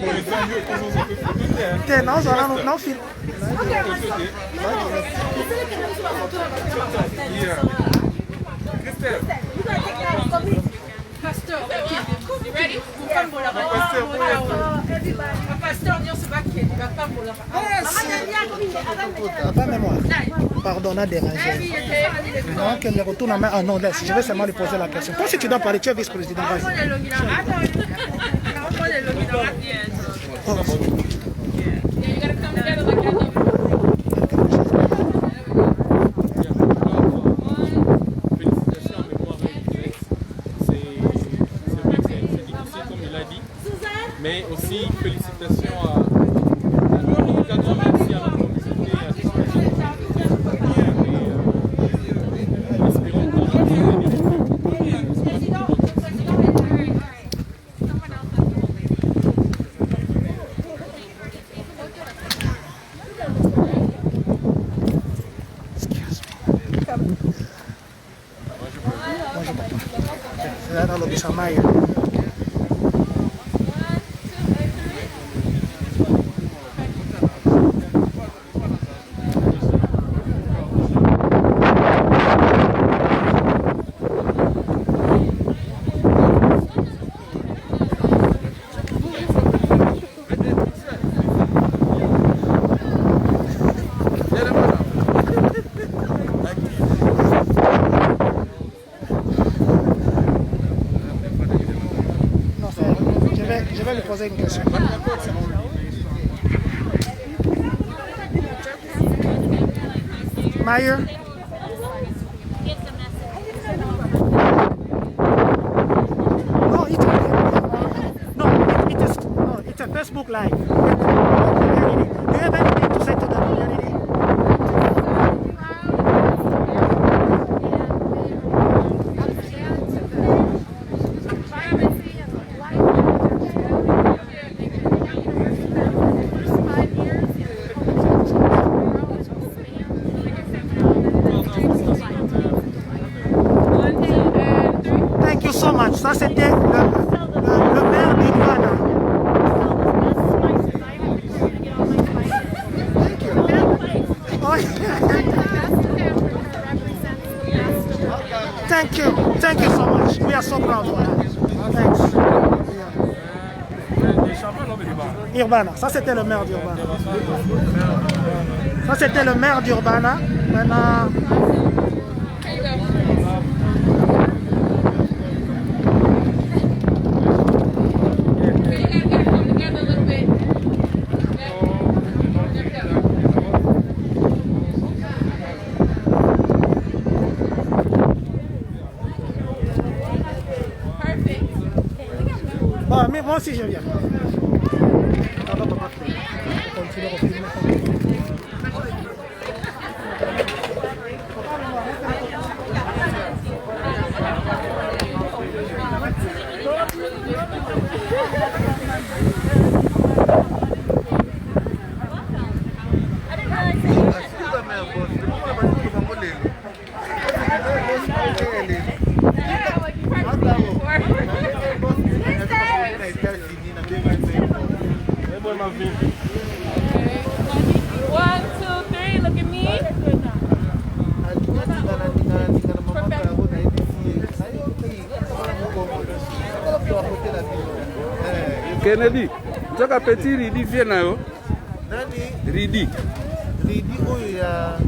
Non, não filho. Pastor, you ready? Pastor, Dios se va a Attendez-moi. Pardon, on a dérangé. Non, qu'elle me retourne en main. Ah non, laisse, je vais seulement lui poser la question. Toi, si tu dois parler, tu es vice-président. Mais aussi félicitations à l'organisateur, merci à la communauté, à tous les gens qui espérons qu'on va Je vais lui poser une question. Meyer? No, it's a Facebook Live. Do you have anything to say to the community? Thank you so much. Ça, c'était le maire d'Ivana. Thank you so much. We are so proud of that. Thanks. Urbana, ça c'était le maire d'Urbana. Ça c'était le maire d'Urbana. Maintenant. Mais moi aussi je viens. One, two, three, look at me. Kennedy, toka petit Ridi vient nayo. Nani? Ridi. Ridi oyo ya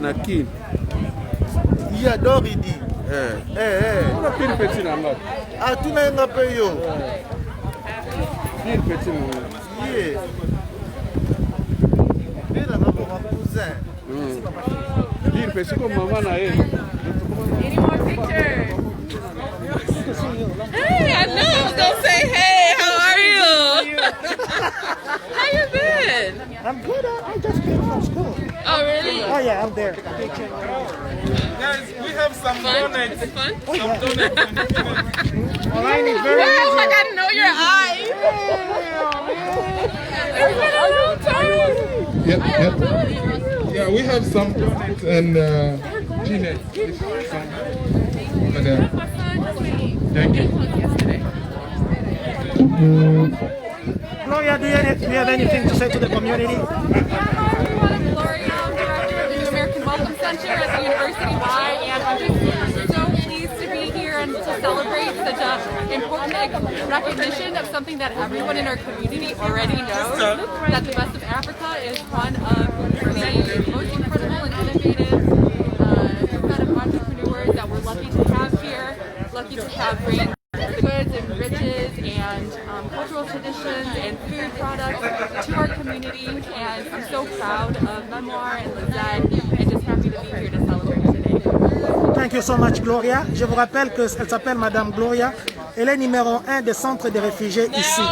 na kin. Ya do Ridi. On pile petit na nga. Ah tu na nga pe yo. Pile petit na nga. Yeah. Bila na mon cousin. Pile petit comme maman na ye. Any more pictures? Hey, I know I was gonna say, hey, how are you? How you been? I'm good. I just came from school. Oh, really? Oh yeah, I'm there. Guys, we have some donuts. Fun? Oh, yeah. Some donuts. Online is very Wow, easy. I gotta know your eyes. It's been a long time. Yep. Yeah, we have some donuts and Jeanette. Over there. Thank you. Gloria, do you have anything to say to the community? Hi, everyone. I'm Gloria. I'm director of the American Welcome Center at the University Y, and I'm just so pleased to be here and to celebrate such an important recognition of something that everyone in our community already knows, that the Best of Africa is one of the most incredible and innovative set of entrepreneurs that we're lucky to have here, lucky to have bring goods and riches and cultural traditions and food products to our community, and I'm so proud of Memoir and Lizette and just happy to be here to celebrate today. Thank you so much, Gloria. Je vous rappelle qu'elle s'appelle Madame Gloria. Elle est numéro 1 des centres de réfugiés ici.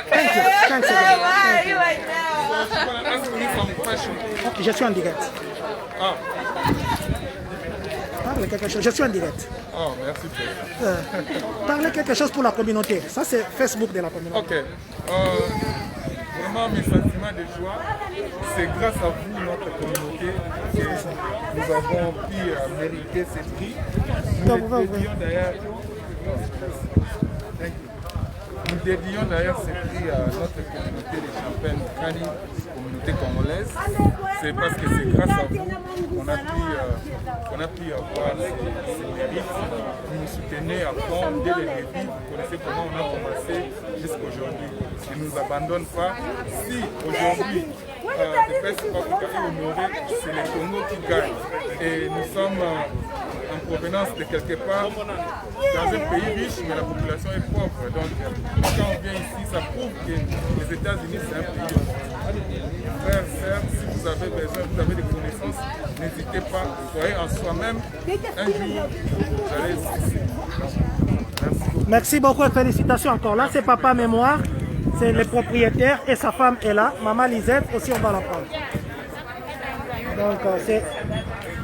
Thank you. Thanks again. Thank you. Okay, je suis en direct. Parlez quelque chose. Je suis en direct. Oh, merci. Parlez quelque chose pour la communauté. Ça, c'est Facebook de la communauté. Ok. Vraiment, mes sentiments de joie, c'est grâce à vous, notre communauté, que nous avons pu mériter ce prix. Nous dédions d'ailleurs ce prix à notre communauté de Champagne-Kani, communauté congolaise. C'est parce que c'est grâce à vous qu'on a pu avoir ces mérites. Vous nous soutenez à fond dès le début. Vous connaissez comment on a commencé jusqu'à aujourd'hui. Ne nous abandonne pas. Si aujourd'hui, le Best of Africa est honoré, c'est le Congo qui gagne. Et nous sommes en provenance de quelque part dans un pays riche, mais la population est pauvre. Donc, quand on vient ici, ça prouve que les États-Unis, c'est un pays. Frères, sœurs, si vous avez besoin, vous avez des connaissances, n'hésitez pas, soyez en soi-même. Un jour, vous allez succéder. Merci beaucoup et félicitations encore. Là, c'est Papa Mémoire, c'est le propriétaire et sa femme est là. Maman Lisette, aussi, on va la prendre. Donc,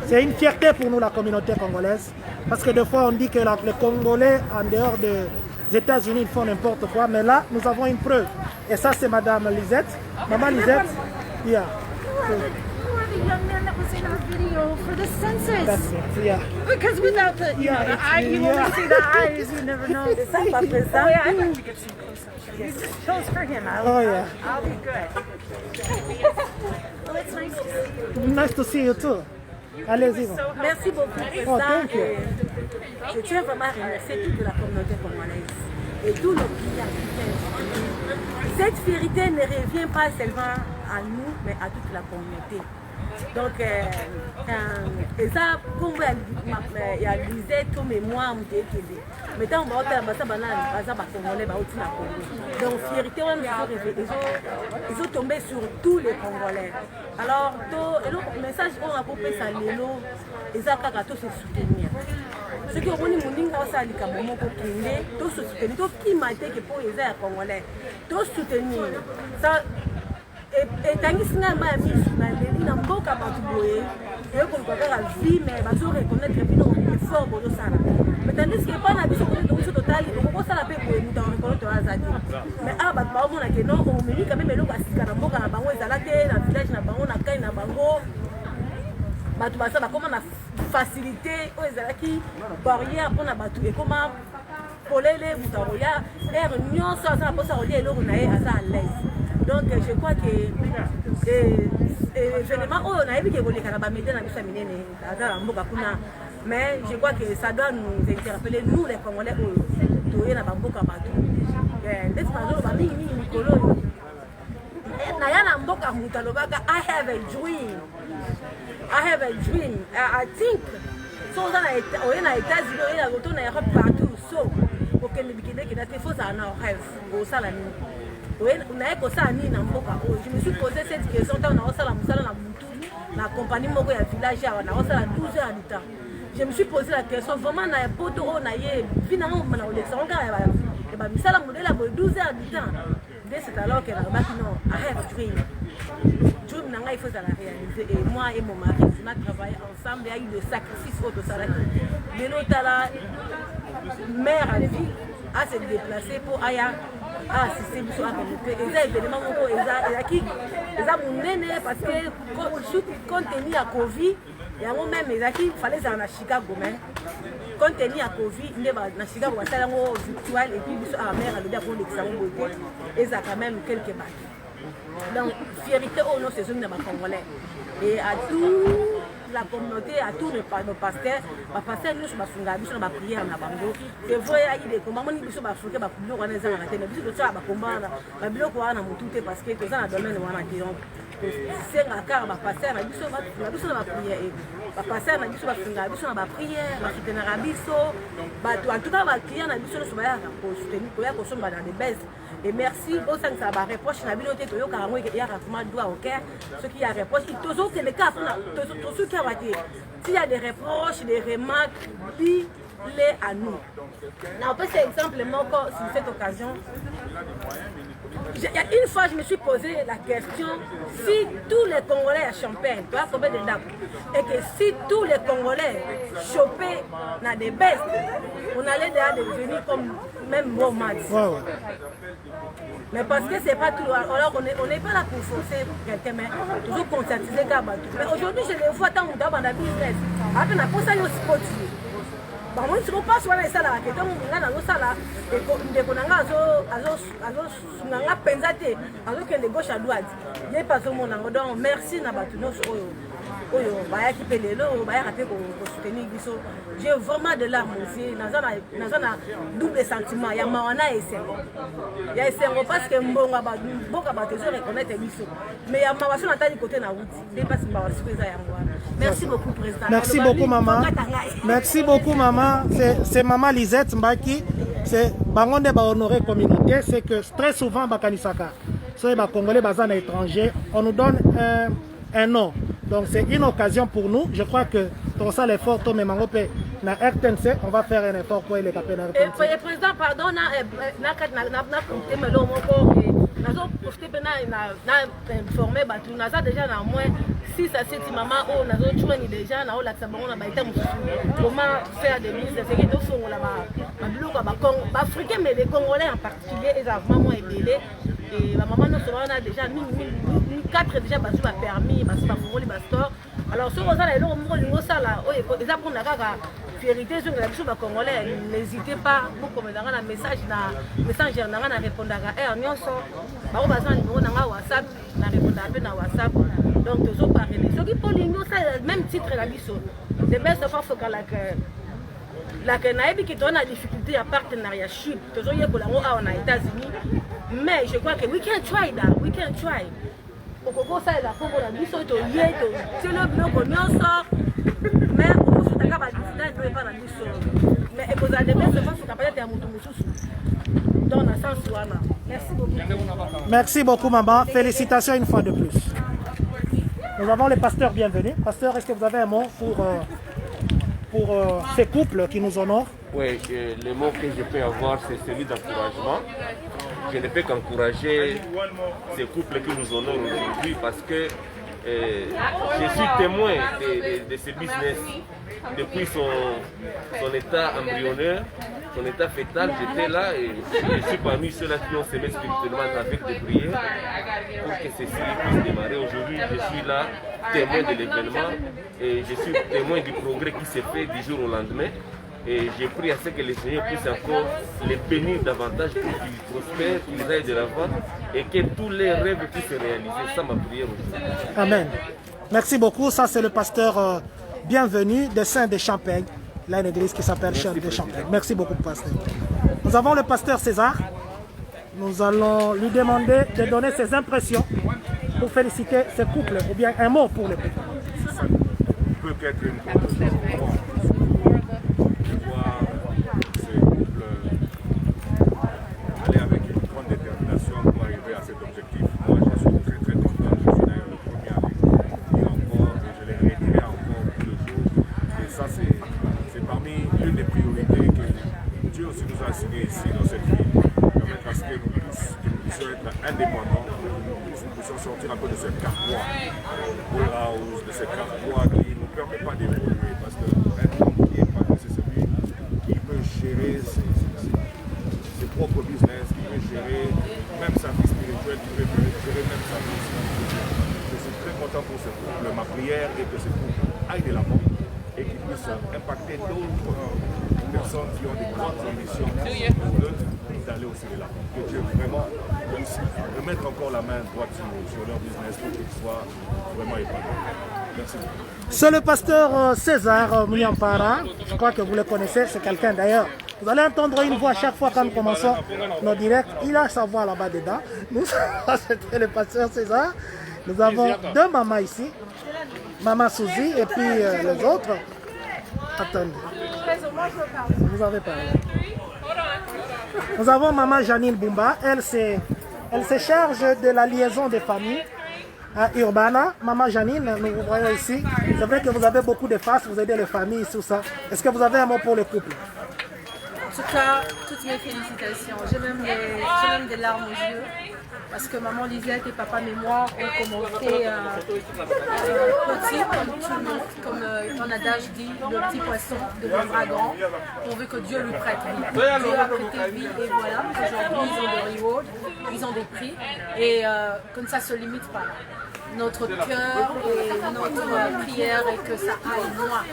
c'est une fierté pour nous, la communauté congolaise. Parce que des fois, on dit que les Congolais, en dehors des États-Unis, ils font n'importe quoi. Mais là, nous avons une preuve. Et ça, c'est Madame Lisette. Maman Lisette, yeah. Who are the young men that was in our video for the census? That's it, yeah. Because without the, the eye, you only see the eyes, you never know. Oh, yeah, I thought you could see closer. Yes. Chose for him. I'll be good. Well, it's nice to see you. Nice to see you too. Allez-y. Merci beaucoup, Président. Oh, thank you. Je tiens vraiment à remercier toute la communauté congolaise et tous nos clients. Cette fierté ne revient pas seulement à nous, mais à toute la communauté. Donc, et ça, comme il y a lisé tout mémoire, mais tant que donc, fierté, ils ont tombé sur tous les Congolais. Alors, le message qu'on a coupé, ça l'élo, ils ont tous se soutenir. Ce qui ont dit, c'est que tous se soutenir, tous qui m'ont dit pour les Congolais, tous soutenir. Et tant que c'est un peu de na mboka bato boye ekolika kaka vie mais bazoreconnaître bino effort bozosala mais tandis que pas na biso biso totali okosala mpe boye mutu areconnaître azadi mais awa bato baomona ke non omemi quand même eloko asika na mboka na bango ezala te na village na bango na kai na bango bato basa bakoma na facilité oyo ezalaki barrière mpona bato ekoma polele mutu akoya ere nyonso aza na mposa kolia eloko na ye aza à l'aise. Donc je crois que événement oh on a vu que les Canabamidés na biso minene azala mboka kuna mais je crois que ça doit nous interpeller nous les Congolais toye na bamboka bato ndeti mazolo ba mingi mikolo na yana mboka mutu alobaka I have a dream I think so oye na États-Unis oye na koto na Europe partout so okende bikide kina te faut ça na rêve osala nini. Je me suis posé cette question quand on a la compagnie Moko ya village à 12 heures du temps. Je me suis posé la question vraiment na poto on a finalement on a l'élection quand il va misala modèle à 12 heures du temps. Dès c'est alors que la baki non I have a dream. Dream nanga il faut ça la réaliser et moi et mon mari on a travaillé ensemble il y a eu des sacrifices au salarié. Mais l'autre là mère à vie à se déplacer pour aya assister biso à communauté eza événement moko eza monene parce que compte tenu ya Covid yango même ezaki fallait ezala na Chicago mais compte tenu à Covid, il y a un virtuel et puis à mère à l'idée pour l'examen et ça quand même quelques bacs. Donc, fierté au nom, c'est une de ma Congolais. Et à toute la communauté, à tous nos pasteurs, les pasteurs, nous sommes sur la prière en Abango. Et vous voyez, il est comme nous sommes africains, nous sommes en train de faire des choses à combattre, nous sommes en train de tout parce que tout ça, dans le domaine de la c'est un car, ma pasteur, la biso, la biso na prière, ma pasteur, la biso, la biso na prière, ma soutenir la biso, en tout cas, ma client, la biso, nous sommes pour soutenir, pour qu'on soit dans les baisses. Et merci, au sein de sa reproche, la bibliothèque, il y a un doigt au cœur, ceux qui a reproche, toujours que les cas, tous ceux qui ont été, s'il y a des reproches, des remarques, dis-les à nous. On peut faire exemple, encore sur cette occasion. Il y a une fois, je me suis posé la question, si tous les Congolais à Champagne, tu vois combien de dates, et que si tous les Congolais chopaient dans des bestes, on allait déjà devenir comme même Mohamed. Mais parce que c'est pas tout, alors on n'est pas là pour forcer quelqu'un, mais toujours conscientiser Gabatou. Mais aujourd'hui, je les vois tant dans la business. Après, on a pensé à sport. Bon, moi, je ne sais pas si on a ça là, que donc on a dans ça là, et qu'on a un gauche à droite. Il n'y a pas de monde. Donc, merci Nabatouno. J'ai vraiment de larmes aussi. Dans un double sentiment. Il y a Mawana et Sengo. Il y a Sengo parce que Mbonga reconnaître Misso. Mais il y a Mawasson à du côté de la route. Merci beaucoup, Président. Merci beaucoup, maman. Merci beaucoup, maman. C'est maman Lisette Mbaki. C'est Bangonde ba honoré communauté. C'est que très souvent, Bakanisaka, sur les Congolais basés à l'étranger, on nous donne un nom. Donc c'est une occasion pour nous. Je crois que dans ça l'effort, Tom et Mangopé, na RTNC, on va faire un effort pour les capables de RTNC. Et président, pardon, informé, nous avons déjà moins 6 à 7 mamans, nous avons déjà comment faire des mises, c'est que nous faisons là-bas. Africains, mais les Congolais en particulier, ils ont vraiment aidé. Et la maman, nous avons déjà 4 déjà permis, alors si vous avez vérité sur la chose congolais, n'hésitez pas pour commenter un message na répondre à WhatsApp, na répondre à WhatsApp. Donc toujours parler. Ce qui pour l'union, c'est le même titre la biso. The best of Africa la Canaïbe qui donne la difficulté à partenariat, toujours y a pour la en États-Unis. Mais je crois que we can try that. We can try. Pour ça la pour la biso to yeto. C'est le bloc on en sort. Mais on se taga ba dissident pas la biso. Mais et vous allez mettre face au capitaine à mutu mususu. Dans la sens wana. Merci beaucoup. Merci beaucoup maman. Félicitations une fois de plus. Nous avons le pasteur bienvenu. Pasteur, est-ce que vous avez un mot pour ces couples qui nous honorent? Oui, le mot que je peux avoir, c'est celui d'encouragement. Je ne peux qu'encourager ces couples qui nous honorent aujourd'hui parce que je suis témoin de ce business depuis son état embryonnaire, son état fœtal. J'étais là et je suis parmi ceux-là qui ont semé spirituellement avec des prières pour que ceci puisse démarrer. Aujourd'hui, je suis là, témoin de l'événement et je suis témoin du progrès qui s'est fait du jour au lendemain. Et j'ai pris à ce que le Seigneur puisse encore les bénir davantage pour qu'ils prospèrent, qu'ils aillent de l'avant et que tous les rêves puissent se réaliser. Ça, ma prière aujourd'hui. Amen. Merci beaucoup. Ça, c'est le pasteur bienvenu des Saints de Champagne. Là, une église qui s'appelle Saints de Champagne. Merci beaucoup, pasteur. Nous avons le pasteur César. Nous allons lui demander de donner ses impressions pour féliciter ce couple, ou bien un mot pour le couple. Peut être une conclusion. Aller avec une grande détermination pour arriver à cet objectif. Moi, je suis très très content. Je suis d'ailleurs le premier à le dire encore et je le redirai encore tous les jours. Et ça, c'est parmi l'une des priorités que Dieu aussi nous a assignées ici dans cette ville. Permettre à ce que nous tous puissions être indépendants, que nous puissions sortir un peu de cette carquois, de cette carquois qui ne nous permet pas d'évoluer. Parce qu'un homme qui est pas c'est celui qui peut gérer ses propres business, qui peut gérer même sa vie spirituelle, qui peut gérer même sa vie spirituelle. Je suis très content pour ce couple. Ma prière est que ce couple aille de l'avant et qu'il puisse impacter d'autres personnes qui ont des grandes ambitions d'aller au Sri Lanka. Que Dieu vraiment remettre encore la main droite sur leur business pour qu'ils soient vraiment épanouis. Merci beaucoup. C'est le pasteur César Mouyampara, je crois que vous le connaissez, c'est quelqu'un d'ailleurs. Vous allez entendre une voix chaque fois quand nous commençons nos directs. Il a sa voix là-bas dedans. C'était le pasteur César. Nous avons deux mamans ici. Maman Suzy et puis les autres. Attendez. Vous avez parlé. Nous avons maman Janine Bumba. Elle se charge de la liaison des familles à Urbana. Maman Janine, nous vous voyons ici. C'est vrai que vous avez beaucoup de faces, vous aidez les familles, tout ça. Est-ce que vous avez un mot pour le couple? En tout cas, toutes mes félicitations. J'ai même des larmes aux yeux. Parce que maman Lisette et papa Mémoire ont commencé petit, comme ton adage dit, le petit poisson deviendra grand, pourvu que Dieu lui prête vie. Dieu a prêté vie et voilà, aujourd'hui ils ont des rewards, ils ont des prix et que ça ne se limite pas là. Notre cœur et notre prière est que ça aille loin,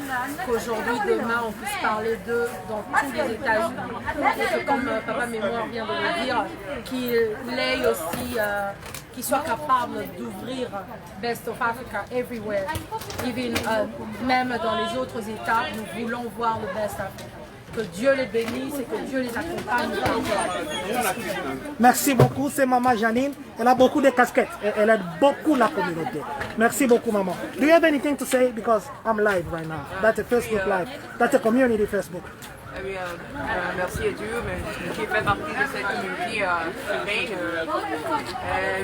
qu'aujourd'hui, demain, on puisse parler d'eux dans tous les États-Unis. Et que comme Papa Mémoire vient de le dire, qu'il ait aussi, qu'il soit capable d'ouvrir Best of Africa everywhere. Even, même dans les autres États, nous voulons voir le Best Africa. Que Dieu les bénisse et que Dieu les accompagne. Merci beaucoup, c'est maman Janine. Elle a beaucoup de casquettes et elle aide beaucoup la communauté. Merci beaucoup, maman. Do you have anything to say? Because I'm live right now. That's a Facebook live. That's a community Facebook. Merci à Dieu, qui fait partie de cette communauté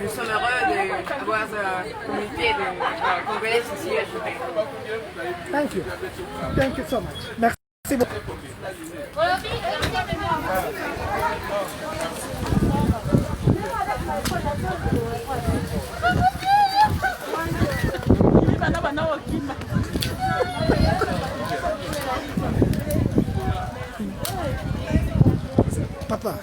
nous sommes heureux d'avoir cette communauté de Congolais ici à Chopin. Thank you. Thank you so much. Merci beaucoup. Papa,